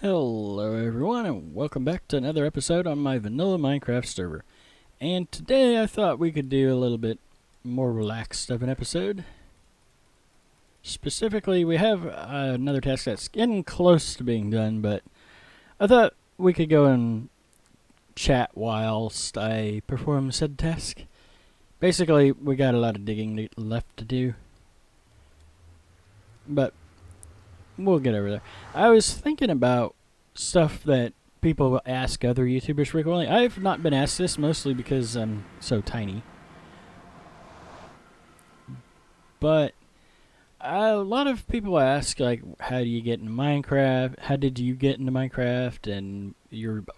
Hello everyone and welcome back to another episode on my vanilla Minecraft server. And today I thought we could do a little bit more relaxed of an episode. Specifically, we have another task that's getting close to being done, but I thought we could go and chat whilst I perform said task. Basically, we got a lot of digging left to do, but we'll get over there. I was thinking about stuff that people ask other YouTubers frequently. I've not been asked this, mostly because I'm so tiny. But a lot of people ask, like, how do you get into Minecraft? How did you get into Minecraft? And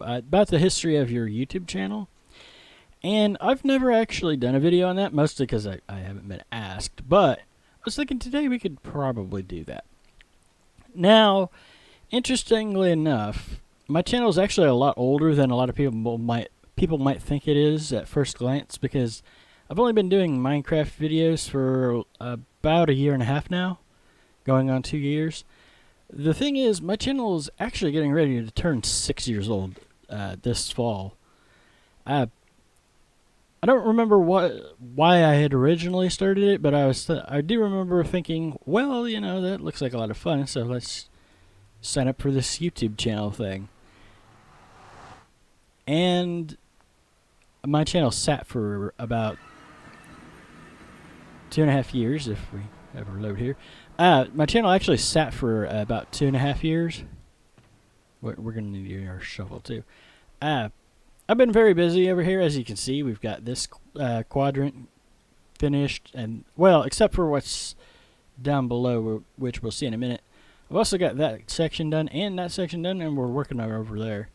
about the history of your YouTube channel. And I've never actually done a video on that, mostly because I haven't been asked. But I was thinking today we could probably do that. Now, interestingly enough, my channel is actually a lot older than a lot of people might think it is at first glance, because I've only been doing Minecraft videos for about a year and a half now, going on 2 years. The thing is, my channel is actually getting ready to turn 6 years old this fall. I don't remember why I had originally started it, but I do remember thinking, well, you know, that looks like a lot of fun, so let's sign up for this YouTube channel thing. And my channel sat for about 2.5 years, if we ever load here. My channel actually sat for about 2.5 years. We're going to need our shovel too. I've been very busy over here. As you can see, we've got this quadrant finished, and well, except for what's down below, which we'll see in a minute. I've also got that section done and that section done, and we're working over there.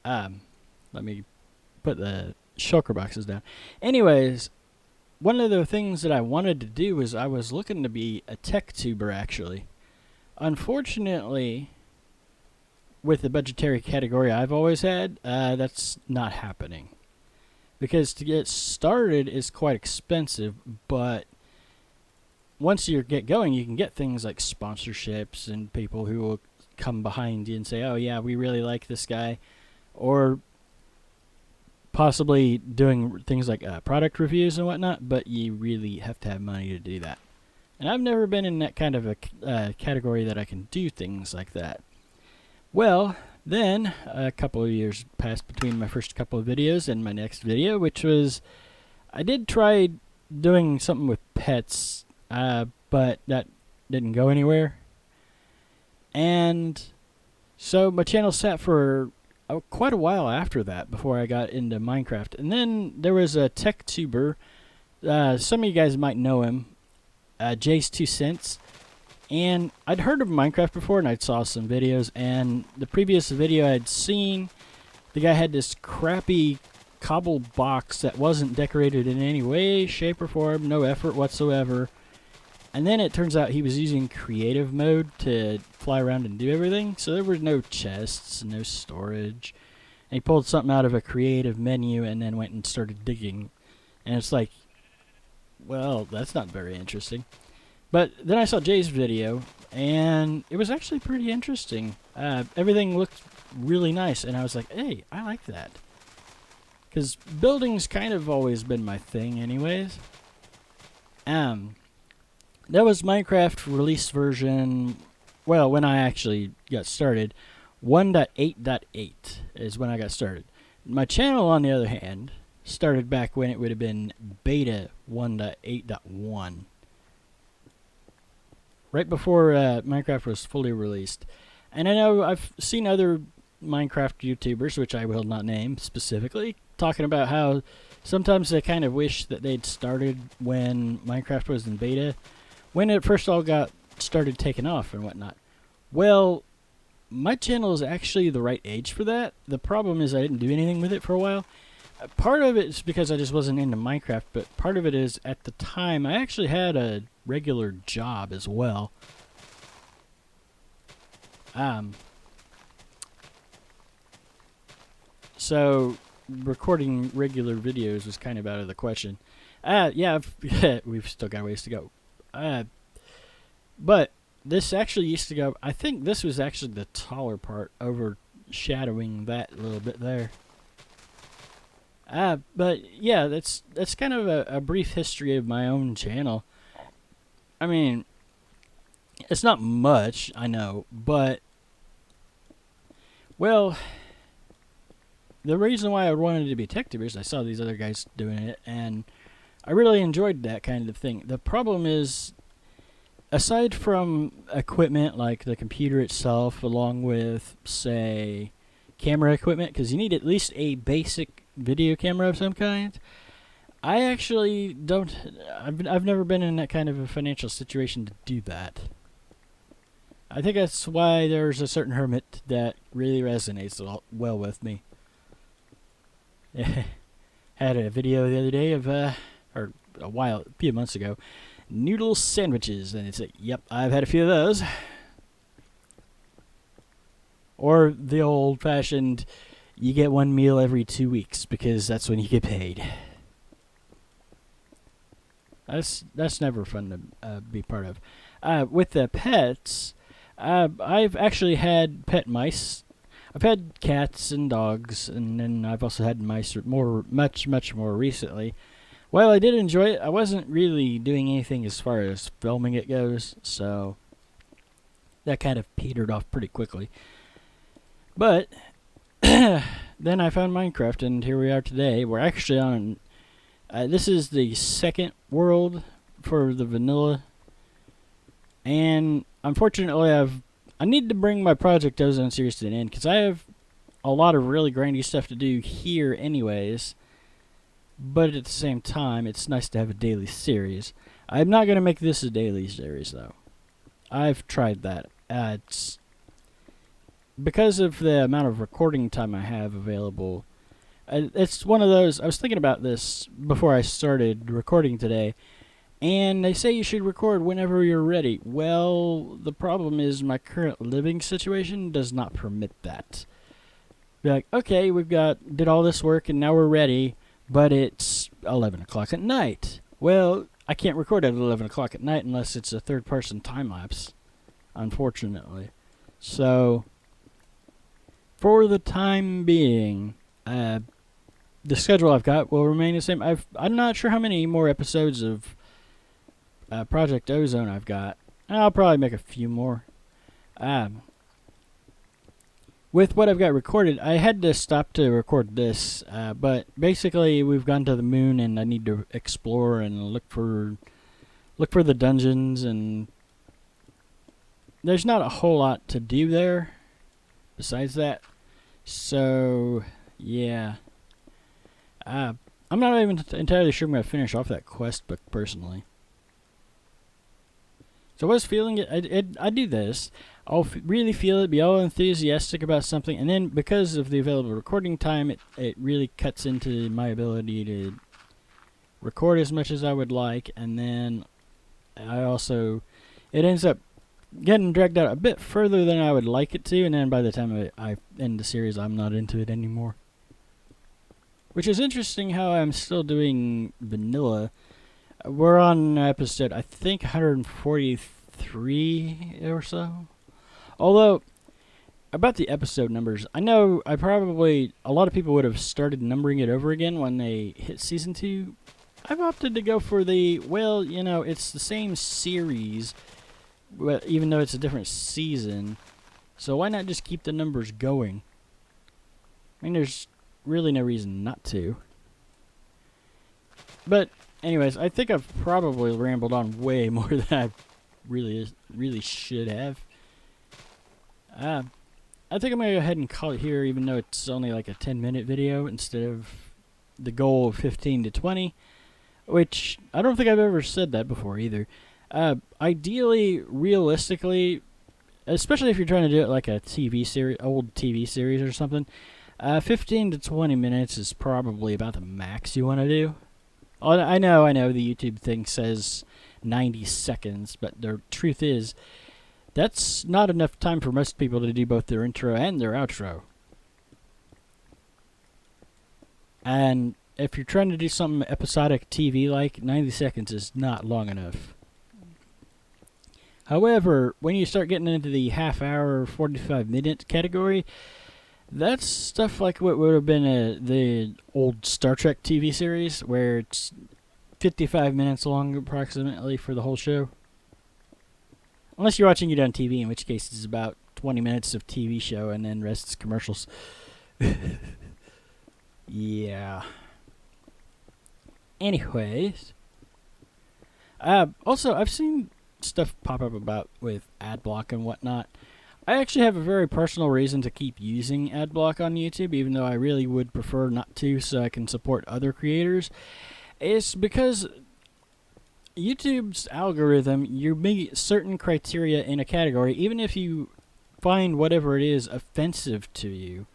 Let me put the shulker boxes down. Anyways, one of the things that I wanted to do was I was looking to be a tech tuber, actually. Unfortunately, with the budgetary category I've always had, that's not happening. Because to get started is quite expensive, but once you get going, you can get things like sponsorships and people who will come behind you and say, oh yeah, we really like this guy. Or possibly doing things like product reviews and whatnot, but you really have to have money to do that. And I've never been in that kind of a category that I can do things like that. Well, then a couple of years passed between my first couple of videos and my next video, which was, I did try doing something with pets, but that didn't go anywhere. And so my channel sat for quite a while after that before I got into Minecraft. And then there was a tech tuber, some of you guys might know him, Jay's 2 Cents. And I'd heard of Minecraft before, and I'd saw some videos, and the previous video I'd seen, the guy had this crappy cobble box that wasn't decorated in any way, shape, or form, no effort whatsoever. And then it turns out he was using creative mode to fly around and do everything, so there were no chests, no storage. And he pulled something out of a creative menu and then went and started digging. And it's like, well, that's not very interesting. But then I saw Jay's video, and it was actually pretty interesting. Everything looked really nice, and I was like, hey, I like that. Because building's kind of always been my thing anyways. That was Minecraft release version, well, when I actually got started. 1.8.8 is when I got started. My channel, on the other hand, started back when it would have been beta 1.8.1. Right before Minecraft was fully released. And I know I've seen other Minecraft YouTubers, which I will not name specifically, talking about how sometimes they kind of wish that they'd started when Minecraft was in beta, when it first all got started taking off and whatnot. Well, my channel is actually the right age for that. The problem is I didn't do anything with it for a while. Part of it is because I just wasn't into Minecraft, but part of it is at the time I actually had a regular job as well. So recording regular videos was kind of out of the question. Yeah, we've still got a ways to go. But this actually used to go. I think this was actually the taller part, overshadowing that a little bit there. But yeah, that's kind of a brief history of my own channel. I mean, it's not much, I know, but well, the reason why I wanted to be a tech tuber is I saw these other guys doing it, and I really enjoyed that kind of thing. The problem is, aside from equipment like the computer itself, along with, say, camera equipment, because you need at least a basic video camera of some kind, I actually don't. I've never been in that kind of a financial situation to do that. I think that's why there's a certain hermit that really resonates well with me. Had a video the other day of, or a few months ago, noodle sandwiches, and it's like, yep, I've had a few of those. Or the old-fashioned, you get one meal every 2 weeks because that's when you get paid. That's never fun to be part of. With the pets, I've actually had pet mice. I've had cats and dogs, and then I've also had mice much more recently. While I did enjoy it, I wasn't really doing anything as far as filming it goes, so that kind of petered off pretty quickly. But then I found Minecraft, and here we are today. We're actually on. This is the second world for the vanilla, and unfortunately, I need to bring my Project Ozone series to an end because I have a lot of really grindy stuff to do here, anyways. But at the same time, it's nice to have a daily series. I'm not gonna make this a daily series, though. I've tried that. It's because of the amount of recording time I have available. It's one of those. I was thinking about this before I started recording today, and they say you should record whenever you're ready. Well, the problem is my current living situation does not permit that. Be like, okay, did all this work, and now we're ready, but it's 11 o'clock at night. Well, I can't record at 11 o'clock at night unless it's a third-person time-lapse, unfortunately. So, for the time being, the schedule I've got will remain the same. I'm not sure how many more episodes of Project Ozone I've got. I'll probably make a few more. With what I've got recorded, I had to stop to record this, but basically we've gone to the moon, and I need to explore and look for the dungeons, and there's not a whole lot to do there besides that. So yeah, I'm not even entirely sure I'm going to finish off that quest book personally. So I was feeling it. I do this. I'll really feel it, be all enthusiastic about something, and then because of the available recording time, it really cuts into my ability to record as much as I would like, and then it ends up getting dragged out a bit further than I would like it to, and then by the time I end the series, I'm not into it anymore. Which is interesting how I'm still doing vanilla. We're on episode, I think, 143 or so. Although, about the episode numbers, I know a lot of people would have started numbering it over again when they hit season 2. I've opted to go for it's the same series, but even though it's a different season. So why not just keep the numbers going? I mean, there's really no reason not to. But anyways, I think I've probably rambled on way more than I really should have. I think I'm going to go ahead and call it here, even though it's only like a 10-minute video instead of the goal of 15 to 20, which I don't think I've ever said that before either. Ideally, realistically, especially if you're trying to do it like a TV series, old TV series or something, 15 to 20 minutes is probably about the max you want to do. I know the YouTube thing says 90 seconds, but the truth is, that's not enough time for most people to do both their intro and their outro. And if you're trying to do something episodic TV-like, 90 seconds is not long enough. However, when you start getting into the half hour, 45-minute category, that's stuff like what would have been the old Star Trek TV series, where it's 55 minutes long approximately for the whole show. Unless you're watching it on TV, in which case it's about 20 minutes of TV show and then rest is commercials. Yeah. Anyways. Also, I've seen stuff pop up about with Adblock and whatnot. I actually have a very personal reason to keep using Adblock on YouTube, even though I really would prefer not to, so I can support other creators. It's because YouTube's algorithm, you meet certain criteria in a category, even if you find whatever it is offensive to you,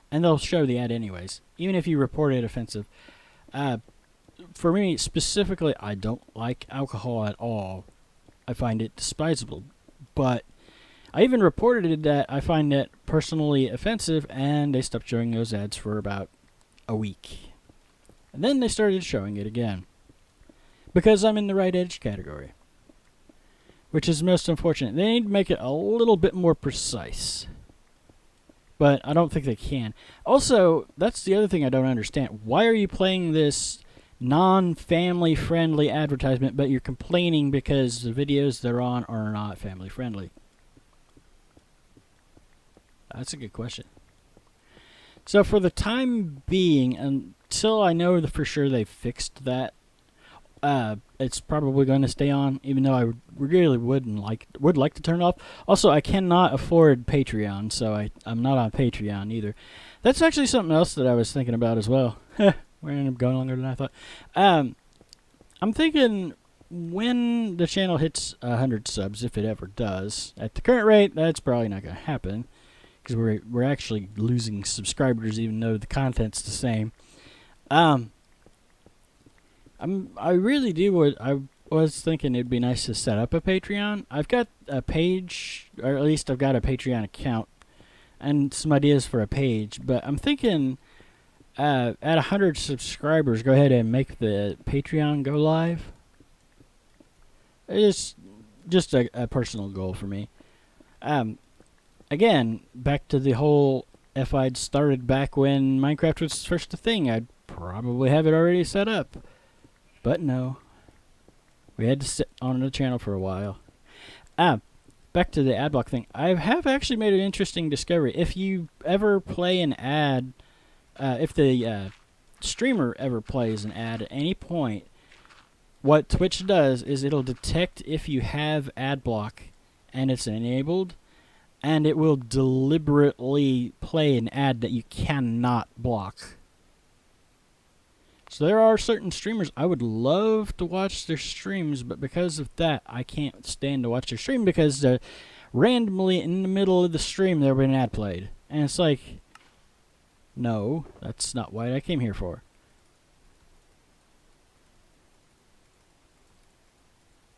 and they'll show the ad anyways, even if you report it offensive. For me, specifically, I don't like alcohol at all. I find it despisable. But I even reported that I find it personally offensive, and they stopped showing those ads for about a week. And then they started showing it again. Because I'm in the right age category. Which is most unfortunate. They need to make it a little bit more precise. But I don't think they can. Also, that's the other thing I don't understand. Why are you playing this non-family friendly advertisement, but you're complaining because the videos they're on are not family friendly? That's a good question. So for the time being, until I know for sure they've fixed that, it's probably going to stay on, even though I really would like to turn it off. Also, I cannot afford Patreon, so I'm not on Patreon either. That's actually something else that I was thinking about as well. We're going to go longer than I thought. I'm thinking when the channel hits 100 subs, if it ever does, at the current rate, that's probably not going to happen, because we're actually losing subscribers, even though the content's the same. I really do. I was thinking it'd be nice to set up a Patreon. I've got a page, or at least I've got a Patreon account, and some ideas for a page. But I'm thinking, at 100 subscribers, go ahead and make the Patreon go live. It's just a personal goal for me. Again, back to the whole, if I'd started back when Minecraft was first a thing, I'd probably have it already set up. But no. We had to sit on the channel for a while. Back to the Adblock thing. I have actually made an interesting discovery. If you ever play an ad, if the streamer ever plays an ad at any point, what Twitch does is it'll detect if you have Adblock and it's enabled, and it will deliberately play an ad that you cannot block. So there are certain streamers I would love to watch their streams, but because of that, I can't stand to watch their stream, because randomly in the middle of the stream there'll be an ad played. And it's like, no, that's not what I came here for.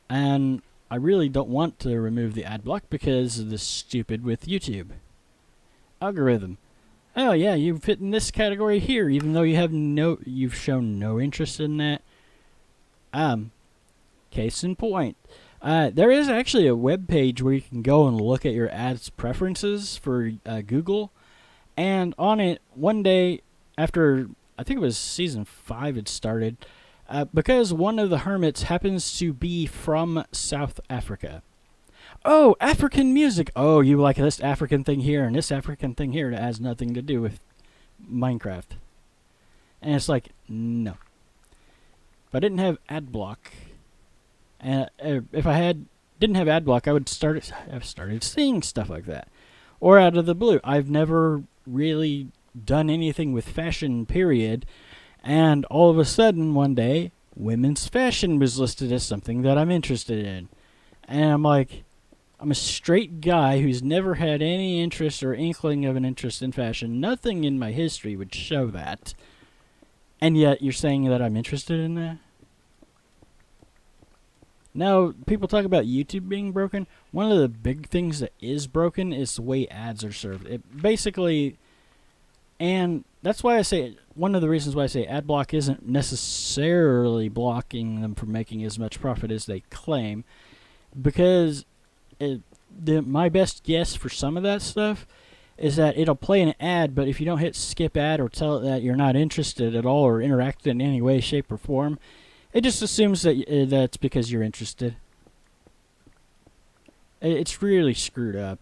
And I really don't want to remove the ad block because of this stupid with YouTube algorithm. Oh yeah, you fit in this category here, even though you've shown no interest in that. Case in point, there is actually a web page where you can go and look at your ads preferences for Google, and on it, one day after, I think it was season 5 it started, because one of the hermits happens to be from South Africa. Oh, African music. Oh, you like this African thing here and this African thing here that has nothing to do with Minecraft. And it's like, no. If I didn't have Adblock, and if I didn't have Adblock, I would have started seeing stuff like that. Or out of the blue. I've never really done anything with fashion, period. And all of a sudden, one day, women's fashion was listed as something that I'm interested in. And I'm like, I'm a straight guy who's never had any interest or inkling of an interest in fashion. Nothing in my history would show that. And yet you're saying that I'm interested in that? Now, people talk about YouTube being broken. One of the big things that is broken is the way ads are served. It basically, and that's why I say, one of the reasons why I say Adblock isn't necessarily blocking them from making as much profit as they claim, because my best guess for some of that stuff is that it'll play an ad, but if you don't hit skip ad or tell it that you're not interested at all or interact in any way, shape, or form, it just assumes that that's because you're interested. It's really screwed up.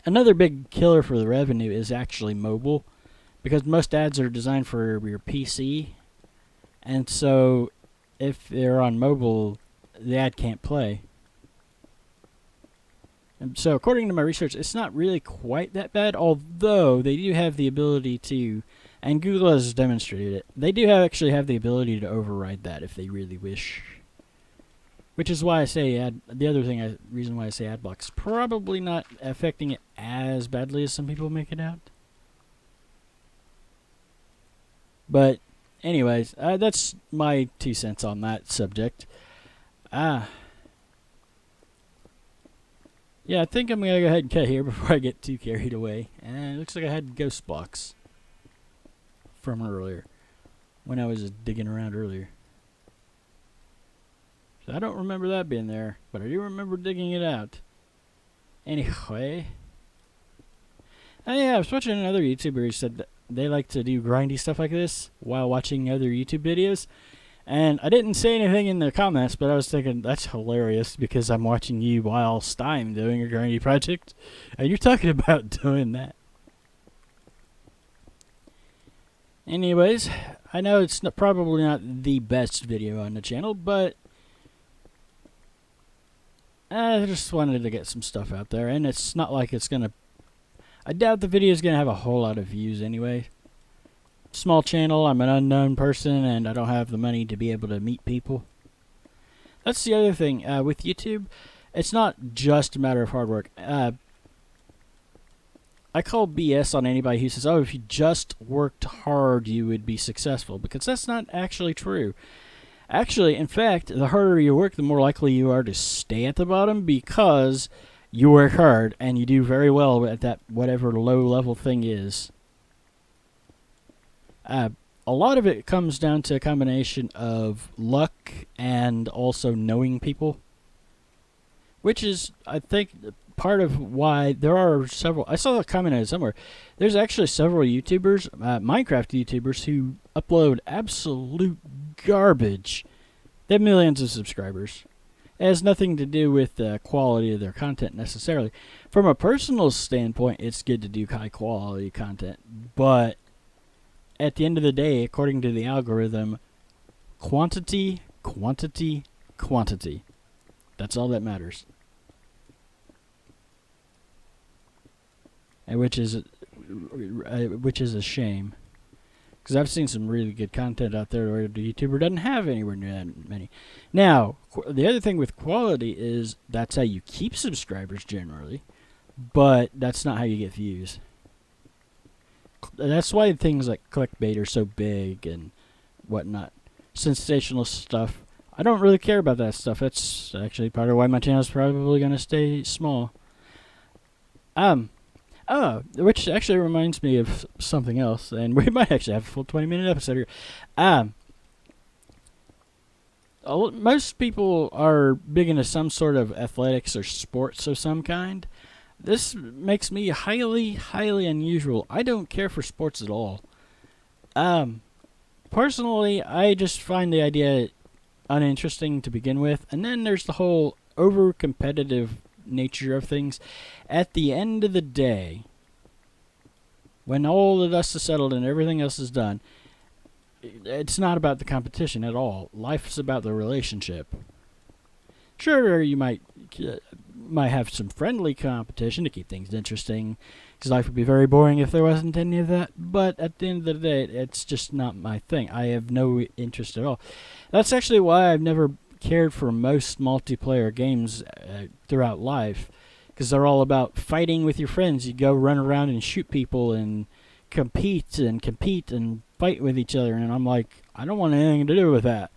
Another big killer for the revenue is actually mobile, because most ads are designed for your PC, and so if they're on mobile, the ad can't play. And so according to my research, it's not really quite that bad, although they do have the ability to, and Google has demonstrated it, they do actually have the ability to override that if they really wish. Which is why I say reason why I say Adblock's probably not affecting it as badly as some people make it out. But anyways, that's my 2 cents on that subject. Yeah, I think I'm going to go ahead and cut here before I get too carried away. And it looks like I had Ghost Box from earlier, when I was digging around earlier. So I don't remember that being there, but I do remember digging it out. Anyway. Yeah, I was watching another YouTuber who said that they like to do grindy stuff like this while watching other YouTube videos. And I didn't say anything in the comments, but I was thinking, that's hilarious because I'm watching you whilst I'm doing a grindy project. And you're talking about doing that. Anyways, I know it's probably not the best video on the channel, but I just wanted to get some stuff out there. And it's not like it's going to... I doubt the video is going to have a whole lot of views anyway. Small channel, I'm an unknown person, and I don't have the money to be able to meet people. That's the other thing. With YouTube, it's not just a matter of hard work. I call BS on anybody who says, oh, if you just worked hard, you would be successful, because that's not actually true. Actually, in fact, the harder you work, the more likely you are to stay at the bottom, because you work hard and you do very well at that whatever low-level thing is. A lot of it comes down to a combination of luck and also knowing people, which is, I think, part of why there are several... I saw a comment on it somewhere. There's actually several YouTubers, Minecraft YouTubers, who upload absolute garbage. They have millions of subscribers. It has nothing to do with the quality of their content necessarily. From a personal standpoint, it's good to do high-quality content, but at the end of the day, according to the algorithm, quantity, quantity, quantity. That's all that matters. And which is a shame, because I've seen some really good content out there where the YouTuber doesn't have anywhere near that many. Now, the other thing with quality is that's how you keep subscribers generally, but that's not how you get views. That's why things like clickbait are so big and whatnot. Sensational stuff. I don't really care about that stuff. That's actually part of why my channel is probably going to stay small. Which actually reminds me of something else, and we might actually have a full 20-minute episode here. Most people are big into some sort of athletics or sports of some kind. This makes me highly, highly unusual. I don't care for sports at all. Personally, I just find the idea uninteresting to begin with, and then there's the whole over-competitive nature of things. At the end of the day, when all the dust is settled and everything else is done, it's not about the competition at all. Life's about the relationship. Sure, you might have some friendly competition to keep things interesting, because life would be very boring if there wasn't any of that, but at the end of the day, it's just not my thing. I have no interest at all. That's actually why I've never cared for most multiplayer games throughout life, because they're all about fighting with your friends. You go run around and shoot people and compete and fight with each other, and I'm like, I don't want anything to do with that.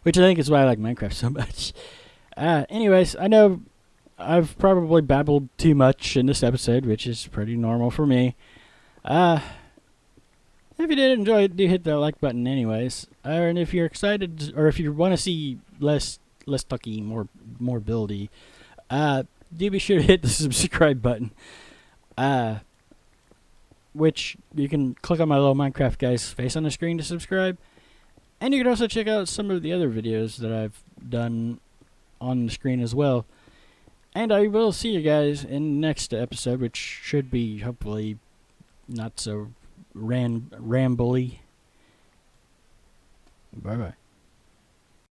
Which I think is why I like Minecraft so much. Anyways, I know I've probably babbled too much in this episode, which is pretty normal for me. If you did enjoy it, do hit that like button anyways. And if you're excited, or if you want to see less talky, more buildy, do be sure to hit the subscribe button. Which you can click on my little Minecraft guy's face on the screen to subscribe. And you can also check out some of the other videos that I've done on the screen as well. And I will see you guys in the next episode, which should be hopefully not so rambly. Bye bye.